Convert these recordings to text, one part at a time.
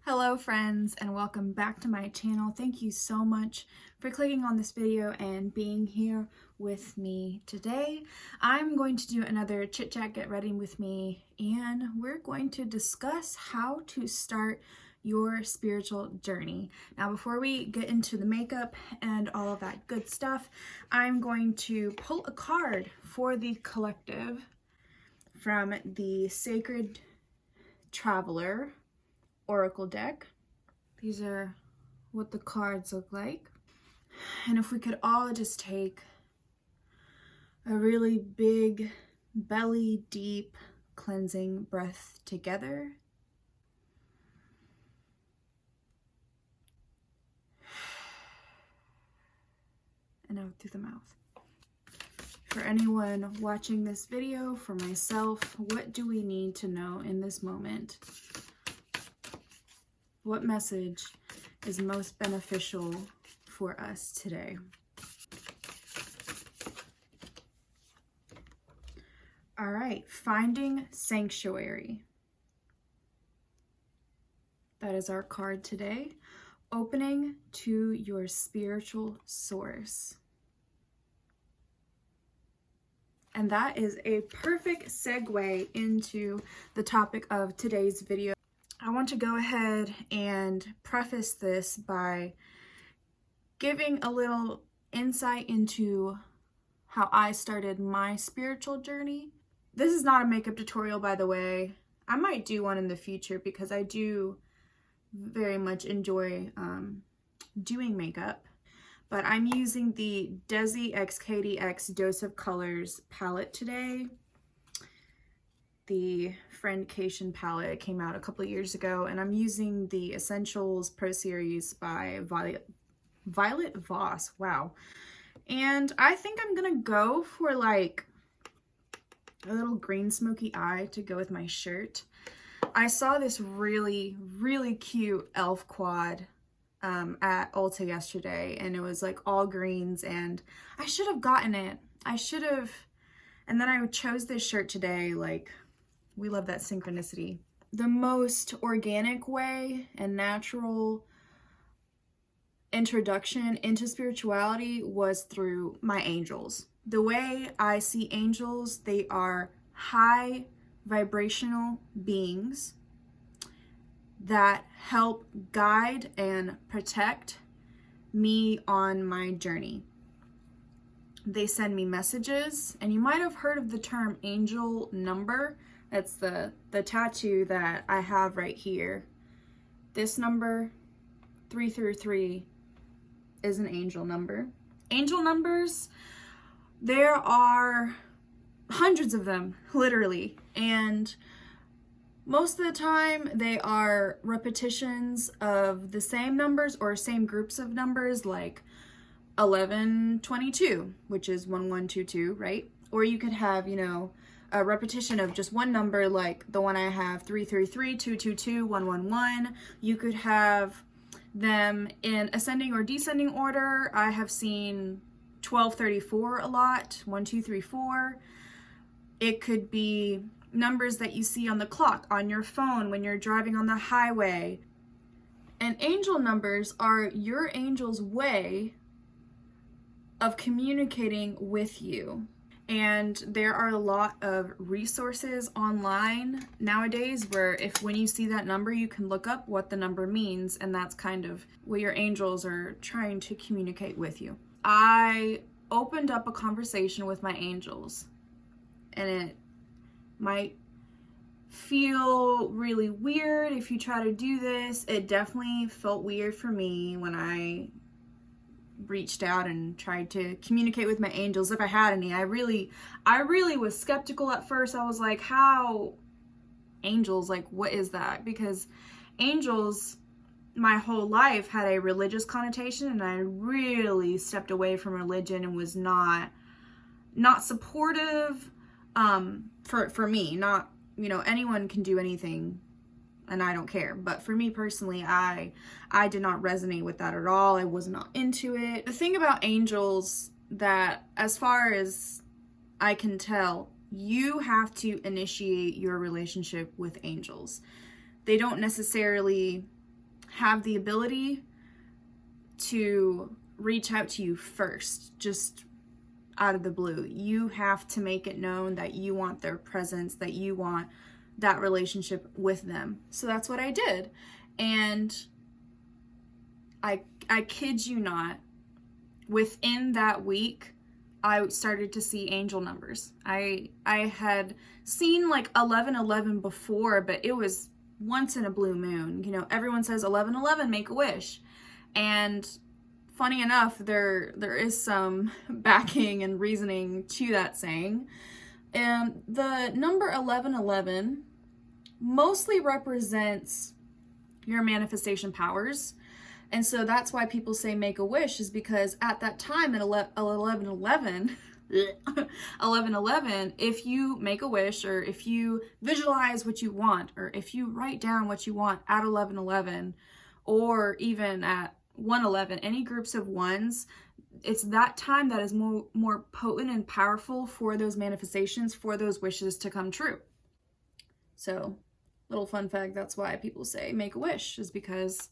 Hello friends, and welcome back to my channel. Thank you so much for clicking on this video and being here with me today. I'm going to do another chit chat, get ready with me, and we're going to discuss how to start your spiritual journey. Now, before we get into the makeup and all of that good stuff, I'm going to pull a card for the collective from the Sacred Traveler Oracle deck. These are what the cards look like. And if we could all just take a really big, belly deep cleansing breath together. And out through the mouth. For anyone watching this video, for myself, what do we need to know in this moment? What message is most beneficial for us today? All right, finding sanctuary. That is our card today. Opening to your spiritual source. And that is a perfect segue into the topic of today's video. I want to go ahead and preface this by giving a little insight into how I started my spiritual journey. This is not a makeup tutorial, by the way. I might do one in the future because I do very much enjoy doing makeup. But I'm using the DesixKatyxDose of Colors palette today. The Friendcation palette came out a couple of years ago, and I'm using the Essentials Pro Series by Violet Voss. Wow. And I think I'm gonna go for like a little green smoky eye to go with my shirt. I saw this really cute elf quad at Ulta yesterday, and it was like all greens, and I should have gotten it. I should have. And then I chose this shirt today. Like, we love that synchronicity. The most organic way and natural introduction into spirituality was through my angels. The way I see angels, they are high vibrational beings that help guide and protect me on my journey. They send me messages, and you might have heard of the term angel number. That's the tattoo that I have right here. This number, 333, is an angel number. Angel numbers, there are hundreds of them, literally, and most of the time they are repetitions of the same numbers or same groups of numbers, like 1122, which is 1122, right? Or you could have, you know, a repetition of just one number, like the one I have, 333, 222, 111. You could have them in ascending or descending order. I have seen 1234 a lot, 1234. It could be numbers that you see on the clock, on your phone, when you're driving on the highway. And angel numbers are your angel's way of communicating with you. And there are a lot of resources online nowadays where when you see that number, you can look up what the number means, and that's kind of what your angels are trying to communicate with you. I opened up a conversation with my angels, and it might feel really weird if you try to do this. It definitely felt weird for me when I reached out and tried to communicate with my angels, if I had any. I really was skeptical at first. I was like, how angels, like, what is that? Because angels, my whole life, had a religious connotation, and I really stepped away from religion and was not supportive for me. Not, you know, anyone can do anything and I don't care. But for me personally, I did not resonate with that at all. I was not into it. The thing about angels, that as far as I can tell, you have to initiate your relationship with angels. They don't necessarily have the ability to reach out to you first, just out of the blue. You have to make it known that you want their presence, that you want that relationship with them. So that's what I did. And I kid you not, within that week, I started to see angel numbers. I had seen like 1111 before, but it was once in a blue moon. You know, everyone says 1111, make a wish. And funny enough, there is some backing and reasoning to that saying. And the number 1111 mostly represents your manifestation powers. And so that's why people say make a wish, is because at that time at 1111, if you make a wish, or if you visualize what you want, or if you write down what you want at 1111, or even at 111, any groups of ones, it's that time that is more potent and powerful for those manifestations, for those wishes to come true. So, little fun fact, that's why people say make a wish, is because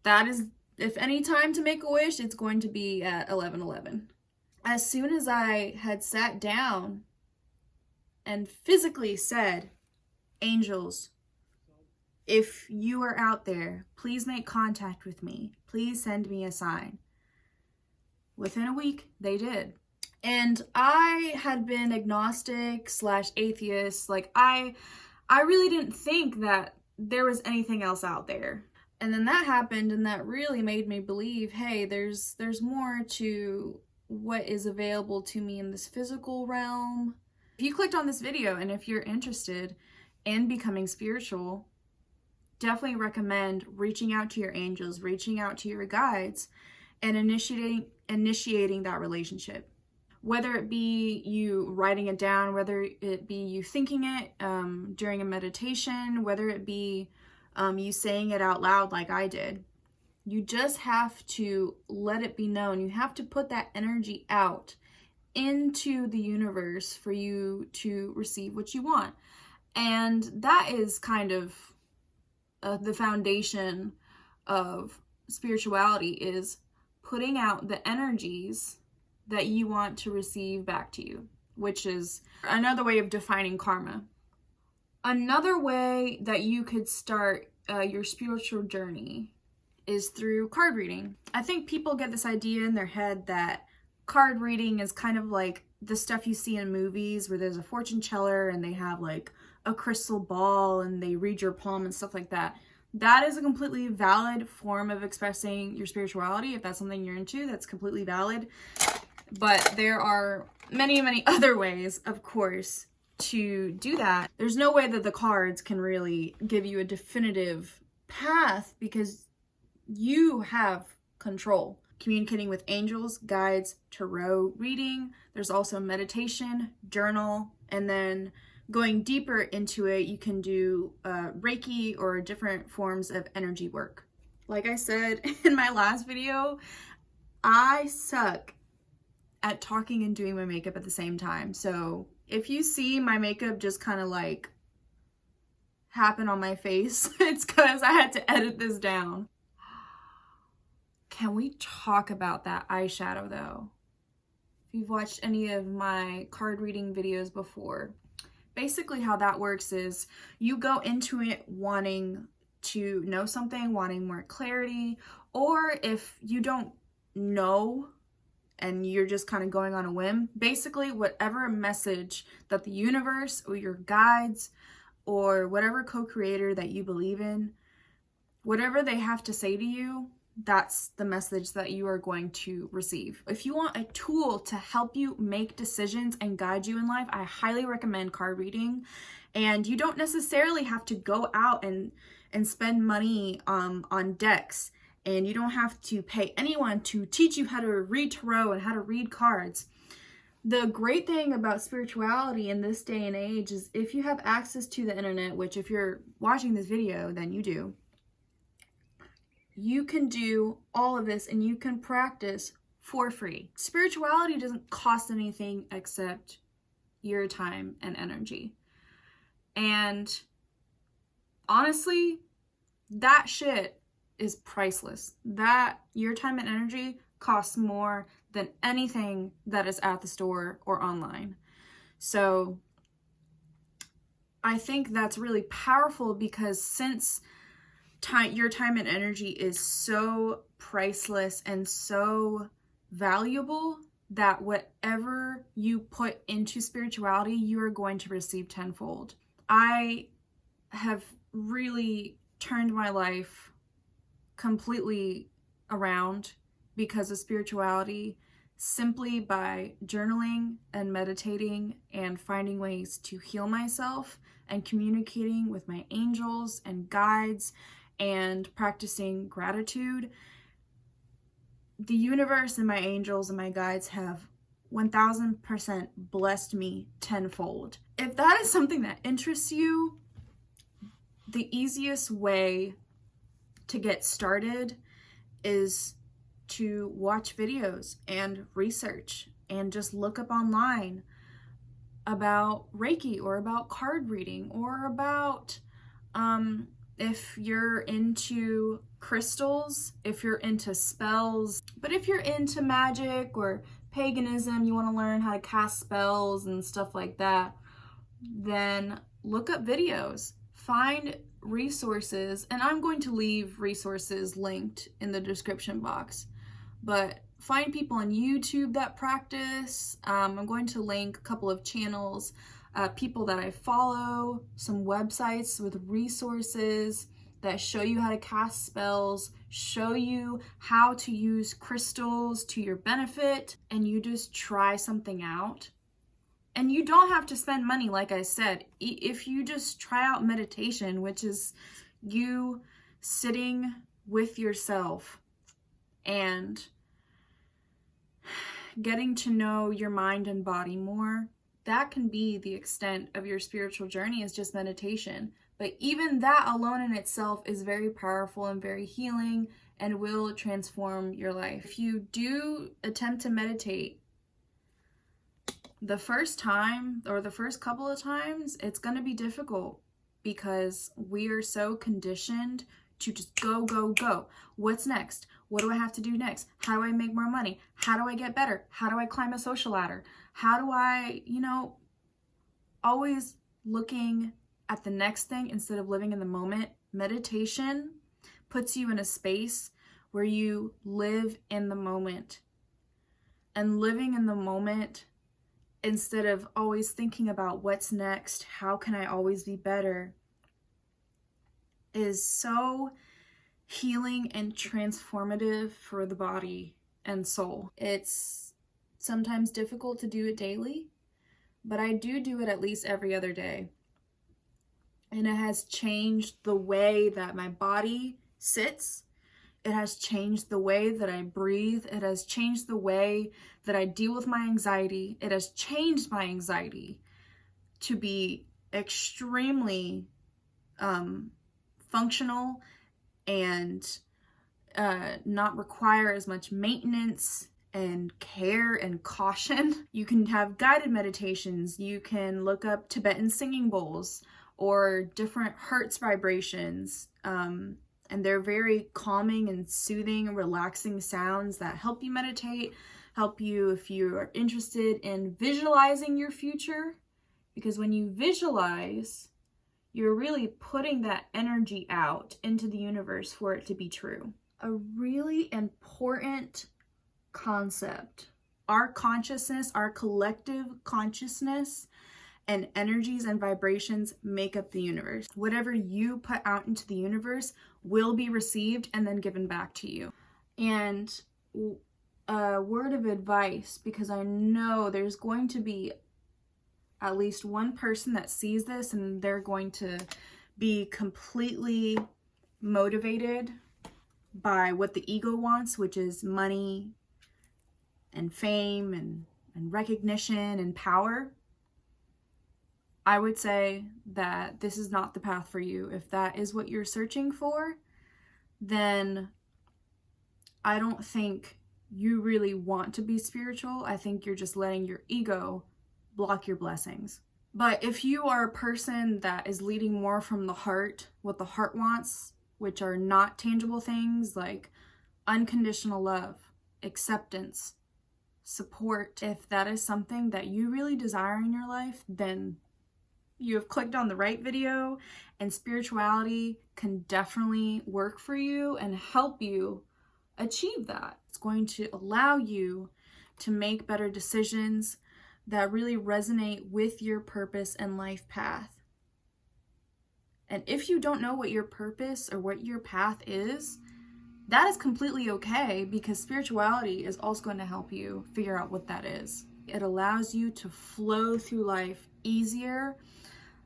that is, if any time to make a wish, it's going to be at 1111. As soon as I had sat down and physically said, angels, if you are out there, please make contact with me. Please send me a sign. Within a week, they did. And I had been agnostic / atheist. Like, I really didn't think that there was anything else out there. And then that happened, and that really made me believe, hey, there's more to what is available to me in this physical realm. If you clicked on this video, and if you're interested in becoming spiritual, definitely recommend reaching out to your angels, reaching out to your guides, and initiating that relationship. Whether it be you writing it down, whether it be you thinking it during a meditation, whether it be you saying it out loud like I did. You just have to let it be known. You have to put that energy out into the universe for you to receive what you want. And that is kind of the foundation of spirituality, is putting out the energies that you want to receive back to you, which is another way of defining karma. Another way that you could start your spiritual journey is through card reading. I think people get this idea in their head that card reading is kind of like the stuff you see in movies where there's a fortune teller and they have like a crystal ball and they read your palm and stuff like that. That is a completely valid form of expressing your spirituality. If that's something you're into, that's completely valid. But there are many, many other ways, of course, to do that. There's no way that the cards can really give you a definitive path, because you have control. Communicating with angels, guides, tarot reading. There's also meditation, journal, and then going deeper into it, you can do Reiki or different forms of energy work. Like I said in my last video, I suck at talking and doing my makeup at the same time. So if you see my makeup just kind of like happen on my face, it's because I had to edit this down. Can we talk about that eyeshadow though? If you've watched any of my card reading videos before, basically how that works is you go into it wanting to know something, wanting more clarity, or if you don't know and you're just kind of going on a whim, basically whatever message that the universe or your guides or whatever co-creator that you believe in, whatever they have to say to you, that's the message that you are going to receive. If you want a tool to help you make decisions and guide you in life, I highly recommend card reading. And you don't necessarily have to go out and spend money on decks. And you don't have to pay anyone to teach you how to read tarot and how to read cards. The great thing about spirituality in this day and age is if you have access to the internet, which if you're watching this video, then you do, you can do all of this and you can practice for free. Spirituality doesn't cost anything except your time and energy. And honestly, that shit is priceless. That, your time and energy costs more than anything that is at the store or online. So I think that's really powerful, because since your time and energy is so priceless and so valuable, that whatever you put into spirituality, you are going to receive tenfold. I have really turned my life completely around because of spirituality, simply by journaling and meditating and finding ways to heal myself and communicating with my angels and guides and practicing gratitude. The universe and my angels and my guides have 1000% blessed me tenfold. If that is something that interests you, the easiest way to get started is to watch videos and research and just look up online about Reiki or about card reading or about if you're into crystals, if you're into spells. But if you're into magic or paganism, you want to learn how to cast spells and stuff like that, then look up videos, find resources, and I'm going to leave resources linked in the description box. But find people on YouTube that practice. I'm going to link a couple of channels, people that I follow, some websites with resources that show you how to cast spells, show you how to use crystals to your benefit, and you just try something out. And you don't have to spend money, like I said. If you just try out meditation, which is you sitting with yourself and getting to know your mind and body more, that can be the extent of your spiritual journey, is just meditation. But even that alone in itself is very powerful and very healing and will transform your life. If you do attempt to meditate, the first time or the first couple of times, it's going to be difficult because we are so conditioned to just go, go, go. What's next? What do I have to do next? How do I make more money? How do I get better? How do I climb a social ladder? How do I, always looking at the next thing instead of living in the moment. Meditation puts you in a space where you live in the moment. And living in the moment, instead of always thinking about what's next, how can I always be better, is so healing and transformative for the body and soul. It's sometimes difficult to do it daily, but I do it at least every other day. And it has changed the way that my body sits. It has changed the way that I breathe. It has changed the way that I deal with my anxiety. It has changed my anxiety to be extremely functional and not require as much maintenance and care and caution. You can have guided meditations. You can look up Tibetan singing bowls or different Hertz vibrations. And they're very calming and soothing and relaxing sounds that help you meditate, help you if you are interested in visualizing your future. Because when you visualize, you're really putting that energy out into the universe for it to be true. A really important concept. Our consciousness, our collective consciousness and energies and vibrations make up the universe. Whatever you put out into the universe will be received and then given back to you. And a word of advice, because I know there's going to be at least one person that sees this and they're going to be completely motivated by what the ego wants, which is money and fame and recognition and power. I would say that this is not the path for you. If that is what you're searching for, then I don't think you really want to be spiritual. I think you're just letting your ego block your blessings. But if you are a person that is leading more from the heart, what the heart wants, which are not tangible things like unconditional love, acceptance, support. If that is something that you really desire in your life, then you have clicked on the right video, and spirituality can definitely work for you and help you achieve that. It's going to allow you to make better decisions that really resonate with your purpose and life path. And if you don't know what your purpose or what your path is, that is completely okay, because spirituality is also going to help you figure out what that is. It allows you to flow through life easier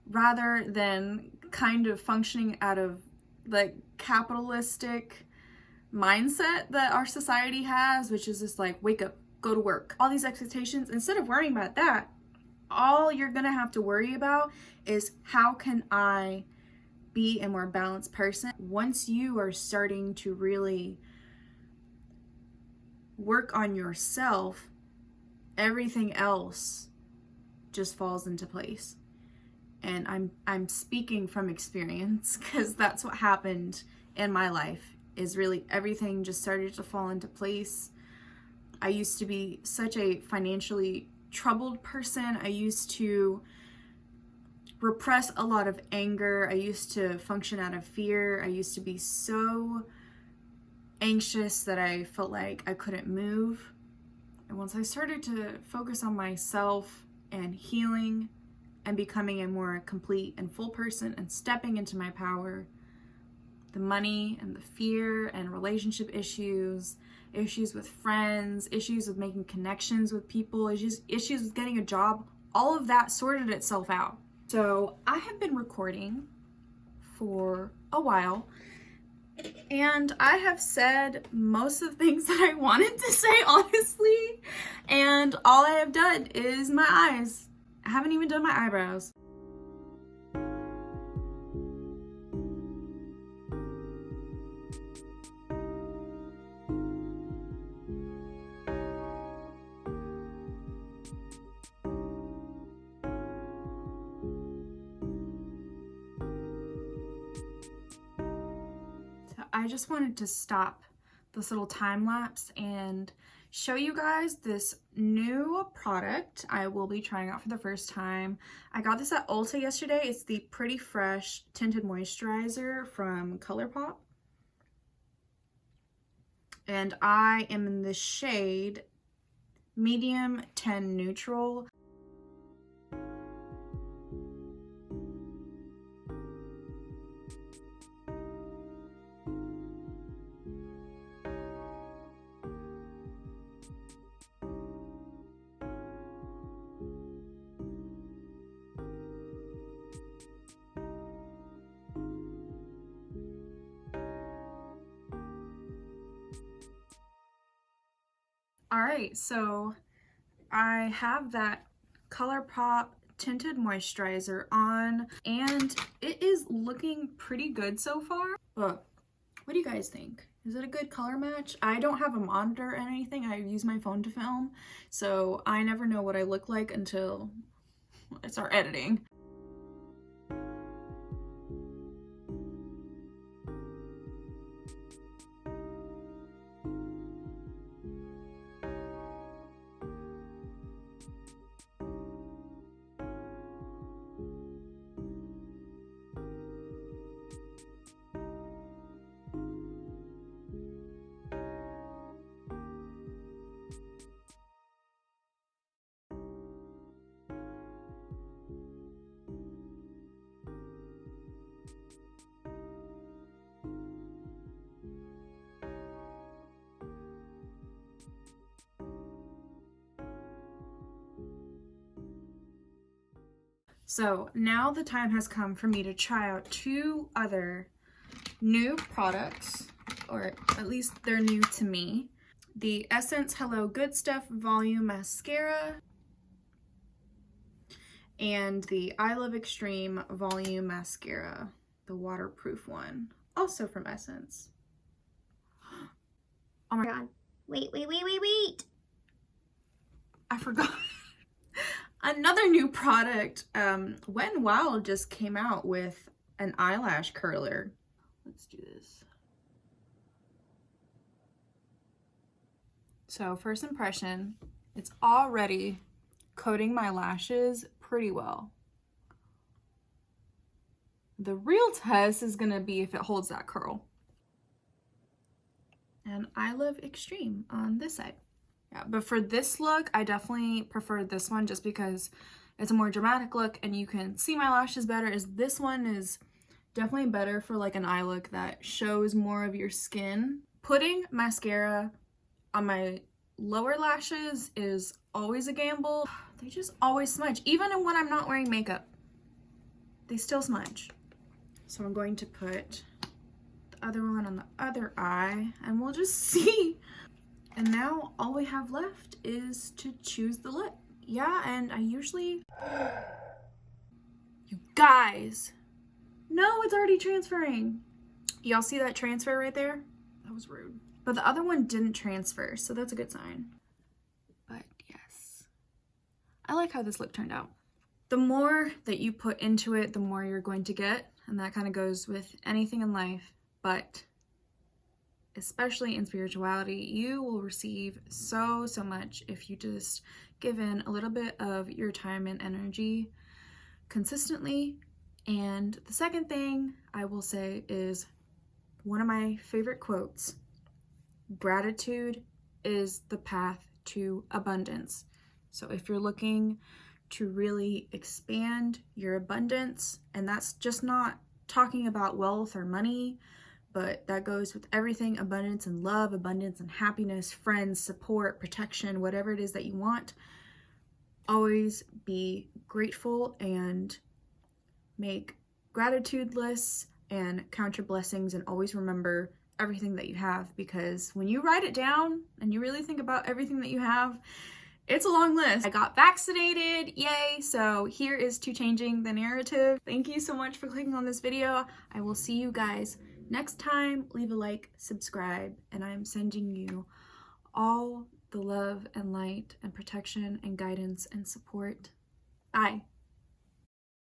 rather than kind of functioning out of like capitalistic mindset that our society has, which is just like, wake up, go to work. All these expectations, instead of worrying about that, all you're gonna have to worry about is, how can I be a more balanced person? Once you are starting to really work on yourself, everything else just falls into place. And I'm speaking from experience, because that's what happened in my life, is really everything just started to fall into place. I used to be such a financially troubled person. I used to repress a lot of anger. I used to function out of fear. I used to be so anxious that I felt like I couldn't move. And once I started to focus on myself and healing and becoming a more complete and full person and stepping into my power, the money and the fear and relationship issues, issues with friends, issues with making connections with people, issues with getting a job, all of that sorted itself out. So I have been recording for a while, and I have said most of the things that I wanted to say, honestly, and all I have done is my eyes. I haven't even done my eyebrows. I just wanted to stop this little time lapse and show you guys this new product I will be trying out for the first time. I got this at Ulta yesterday. It's the Pretty Fresh Tinted Moisturizer from Colourpop. And I am in the shade Medium 10 Neutral. Alright, so I have that Colourpop Tinted Moisturizer on, and it is looking pretty good so far. But what do you guys think? Is it a good color match? I don't have a monitor or anything. I use my phone to film, so I never know what I look like until I start editing. So now the time has come for me to try out two other new products, or at least they're new to me. The Essence Hello Good Stuff Volume Mascara and the I Love Extreme Volume Mascara, the waterproof one, also from Essence. Oh my god. Wait. I forgot. Another new product. Wet n Wild just came out with an eyelash curler. Let's do this. So first impression, it's already coating my lashes pretty well. The real test is gonna be if it holds that curl. And I love Extreme on this side. Yeah, but for this look, I definitely prefer this one just because it's a more dramatic look and you can see my lashes better. This one is definitely better for like an eye look that shows more of your skin. Putting mascara on my lower lashes is always a gamble. They just always smudge. Even when I'm not wearing makeup, they still smudge. So I'm going to put the other one on the other eye and we'll just see. And now all we have left is to choose the lip. Yeah, and I usually... You guys! No, it's already transferring. Y'all see that transfer right there? That was rude. But the other one didn't transfer, so that's a good sign. But yes, I like how this look turned out. The more that you put into it, the more you're going to get. And that kind of goes with anything in life, but especially in spirituality, you will receive so much if you just give in a little bit of your time and energy consistently. And the second thing I will say is one of my favorite quotes: gratitude is the path to abundance. So if you're looking to really expand your abundance, and that's just not talking about wealth or money, but that goes with everything: abundance and love, abundance and happiness, friends, support, protection, whatever it is that you want. Always be grateful and make gratitude lists and count your blessings, and always remember everything that you have, because when you write it down and you really think about everything that you have, it's a long list. I got vaccinated, yay! So here is to changing the narrative. Thank you so much for clicking on this video. I will see you guys next time. Leave a like, subscribe, and I'm sending you all the love and light and protection and guidance and support. Bye.